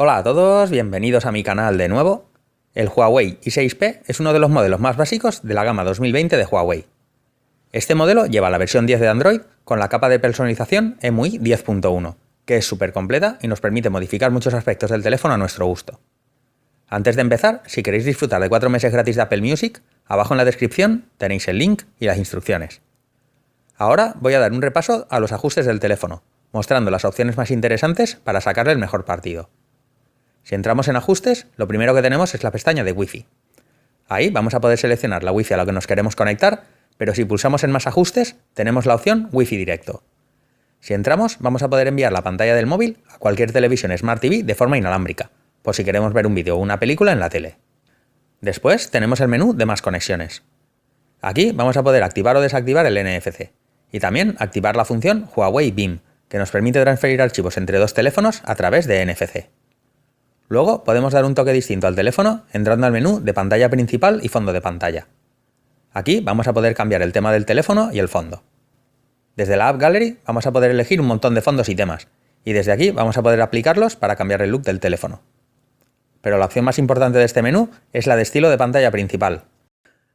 Hola a todos, bienvenidos a mi canal de nuevo. El Huawei i6P es uno de los modelos más básicos de la gama 2020 de Huawei. Este modelo lleva la versión 10 de Android con la capa de personalización EMUI 10.1, que es súper completa y nos permite modificar muchos aspectos del teléfono a nuestro gusto. Antes de empezar, si queréis disfrutar de 4 meses gratis de Apple Music, abajo en la descripción tenéis el link y las instrucciones. Ahora voy a dar un repaso a los ajustes del teléfono, mostrando las opciones más interesantes para sacarle el mejor partido. Si entramos en ajustes, lo primero que tenemos es la pestaña de Wi-Fi. Ahí vamos a poder seleccionar la Wi-Fi a la que nos queremos conectar, pero si pulsamos en más ajustes, tenemos la opción Wi-Fi directo. Si entramos, vamos a poder enviar la pantalla del móvil a cualquier televisión Smart TV de forma inalámbrica, por si queremos ver un vídeo o una película en la tele. Después tenemos el menú de más conexiones. Aquí vamos a poder activar o desactivar el NFC, y también activar la función Huawei Beam, que nos permite transferir archivos entre dos teléfonos a través de NFC. Luego podemos dar un toque distinto al teléfono entrando al menú de pantalla principal y fondo de pantalla. Aquí vamos a poder cambiar el tema del teléfono y el fondo. Desde la App Gallery vamos a poder elegir un montón de fondos y temas, y desde aquí vamos a poder aplicarlos para cambiar el look del teléfono. Pero la opción más importante de este menú es la de estilo de pantalla principal.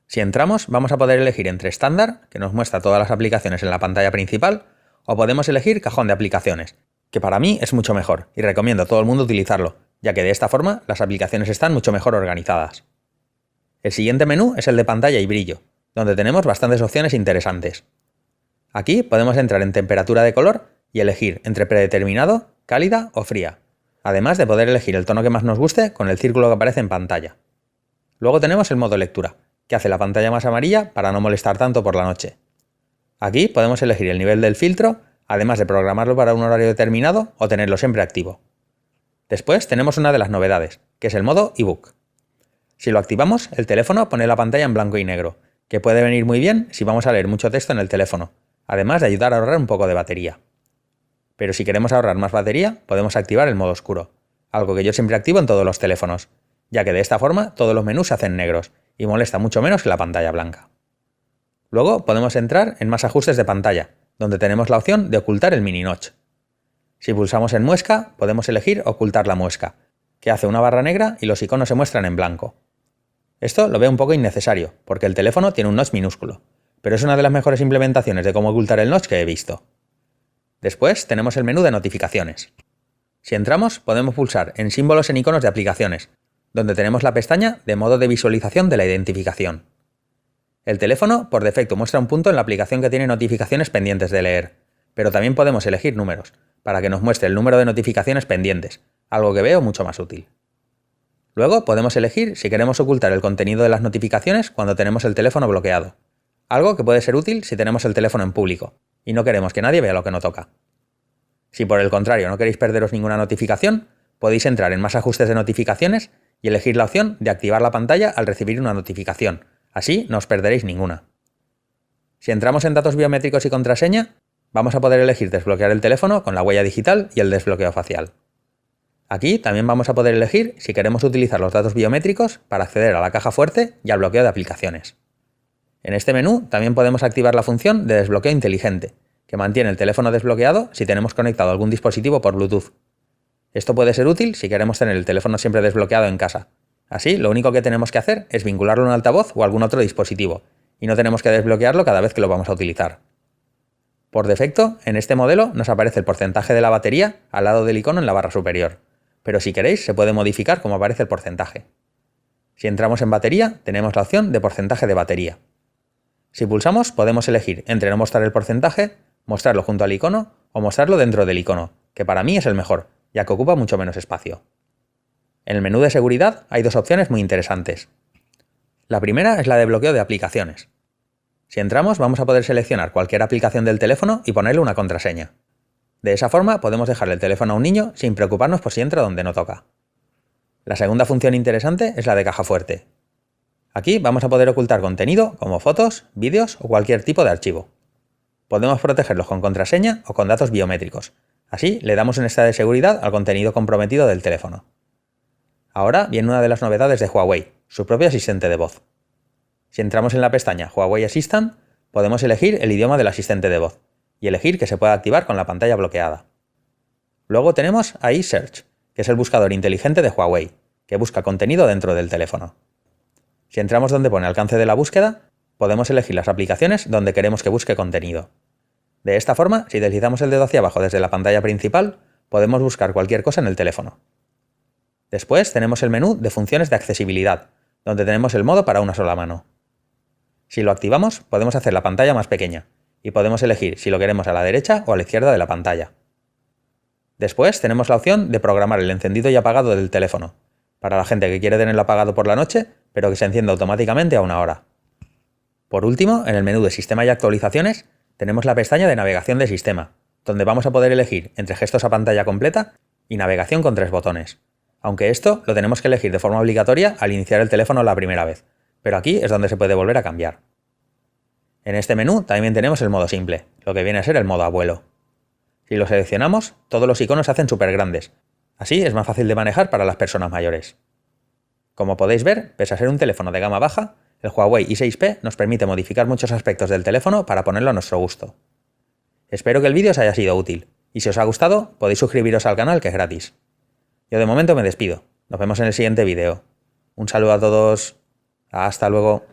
Si entramos, vamos a poder elegir entre estándar, que nos muestra todas las aplicaciones en la pantalla principal, o podemos elegir cajón de aplicaciones, que para mí es mucho mejor y recomiendo a todo el mundo utilizarlo, ya que de esta forma las aplicaciones están mucho mejor organizadas. El siguiente menú es el de pantalla y brillo, donde tenemos bastantes opciones interesantes. Aquí podemos entrar en temperatura de color y elegir entre predeterminado, cálida o fría, además de poder elegir el tono que más nos guste con el círculo que aparece en pantalla. Luego tenemos el modo lectura, que hace la pantalla más amarilla para no molestar tanto por la noche. Aquí podemos elegir el nivel del filtro, además de programarlo para un horario determinado o tenerlo siempre activo. Después tenemos una de las novedades, que es el modo ebook. Si lo activamos, el teléfono pone la pantalla en blanco y negro, que puede venir muy bien si vamos a leer mucho texto en el teléfono, además de ayudar a ahorrar un poco de batería. Pero si queremos ahorrar más batería, podemos activar el modo oscuro, algo que yo siempre activo en todos los teléfonos, ya que de esta forma todos los menús se hacen negros y molesta mucho menos que la pantalla blanca. Luego podemos entrar en más ajustes de pantalla, donde tenemos la opción de ocultar el mini notch. Si pulsamos en muesca, podemos elegir ocultar la muesca, que hace una barra negra y los iconos se muestran en blanco. Esto lo veo un poco innecesario, porque el teléfono tiene un notch minúsculo, pero es una de las mejores implementaciones de cómo ocultar el notch que he visto. Después tenemos el menú de notificaciones. Si entramos, podemos pulsar en símbolos en iconos de aplicaciones, donde tenemos la pestaña de modo de visualización de la identificación. El teléfono por defecto muestra un punto en la aplicación que tiene notificaciones pendientes de leer, pero también podemos elegir números, para que nos muestre el número de notificaciones pendientes, algo que veo mucho más útil. Luego podemos elegir si queremos ocultar el contenido de las notificaciones cuando tenemos el teléfono bloqueado, algo que puede ser útil si tenemos el teléfono en público y no queremos que nadie vea lo que no toca. Si por el contrario no queréis perderos ninguna notificación, podéis entrar en más ajustes de notificaciones y elegir la opción de activar la pantalla al recibir una notificación, así no os perderéis ninguna. Si entramos en datos biométricos y contraseña, vamos a poder elegir desbloquear el teléfono con la huella digital y el desbloqueo facial. Aquí también vamos a poder elegir si queremos utilizar los datos biométricos para acceder a la caja fuerte y al bloqueo de aplicaciones. En este menú también podemos activar la función de desbloqueo inteligente, que mantiene el teléfono desbloqueado si tenemos conectado algún dispositivo por Bluetooth. Esto puede ser útil si queremos tener el teléfono siempre desbloqueado en casa. Así, lo único que tenemos que hacer es vincularlo a un altavoz o algún otro dispositivo, y no tenemos que desbloquearlo cada vez que lo vamos a utilizar. Por defecto, en este modelo nos aparece el porcentaje de la batería al lado del icono en la barra superior, pero si queréis se puede modificar como aparece el porcentaje. Si entramos en batería, tenemos la opción de porcentaje de batería. Si pulsamos, podemos elegir entre no mostrar el porcentaje, mostrarlo junto al icono o mostrarlo dentro del icono, que para mí es el mejor, ya que ocupa mucho menos espacio. En el menú de seguridad hay dos opciones muy interesantes. La primera es la de bloqueo de aplicaciones. Si entramos, vamos a poder seleccionar cualquier aplicación del teléfono y ponerle una contraseña. De esa forma podemos dejarle el teléfono a un niño sin preocuparnos por si entra donde no toca. La segunda función interesante es la de caja fuerte. Aquí vamos a poder ocultar contenido como fotos, vídeos o cualquier tipo de archivo. Podemos protegerlos con contraseña o con datos biométricos. Así le damos un extra de seguridad al contenido comprometido del teléfono. Ahora viene una de las novedades de Huawei, su propio asistente de voz. Si entramos en la pestaña Huawei Assistant, podemos elegir el idioma del asistente de voz y elegir que se pueda activar con la pantalla bloqueada. Luego tenemos AI Search, que es el buscador inteligente de Huawei, que busca contenido dentro del teléfono. Si entramos donde pone alcance de la búsqueda, podemos elegir las aplicaciones donde queremos que busque contenido. De esta forma, si deslizamos el dedo hacia abajo desde la pantalla principal, podemos buscar cualquier cosa en el teléfono. Después tenemos el menú de funciones de accesibilidad, donde tenemos el modo para una sola mano. Si lo activamos, podemos hacer la pantalla más pequeña, y podemos elegir si lo queremos a la derecha o a la izquierda de la pantalla. Después tenemos la opción de programar el encendido y apagado del teléfono, para la gente que quiere tenerlo apagado por la noche, pero que se encienda automáticamente a una hora. Por último, en el menú de Sistema y Actualizaciones, tenemos la pestaña de Navegación de Sistema, donde vamos a poder elegir entre gestos a pantalla completa y navegación con 3 botones. Aunque esto lo tenemos que elegir de forma obligatoria al iniciar el teléfono la primera vez, pero aquí es donde se puede volver a cambiar. En este menú también tenemos el modo simple, lo que viene a ser el modo abuelo. Si lo seleccionamos, todos los iconos se hacen súper grandes. Así es más fácil de manejar para las personas mayores. Como podéis ver, pese a ser un teléfono de gama baja, el Huawei i6P nos permite modificar muchos aspectos del teléfono para ponerlo a nuestro gusto. Espero que el vídeo os haya sido útil, y si os ha gustado, podéis suscribiros al canal, que es gratis. Yo de momento me despido. Nos vemos en el siguiente vídeo. Un saludo a todos. Hasta luego.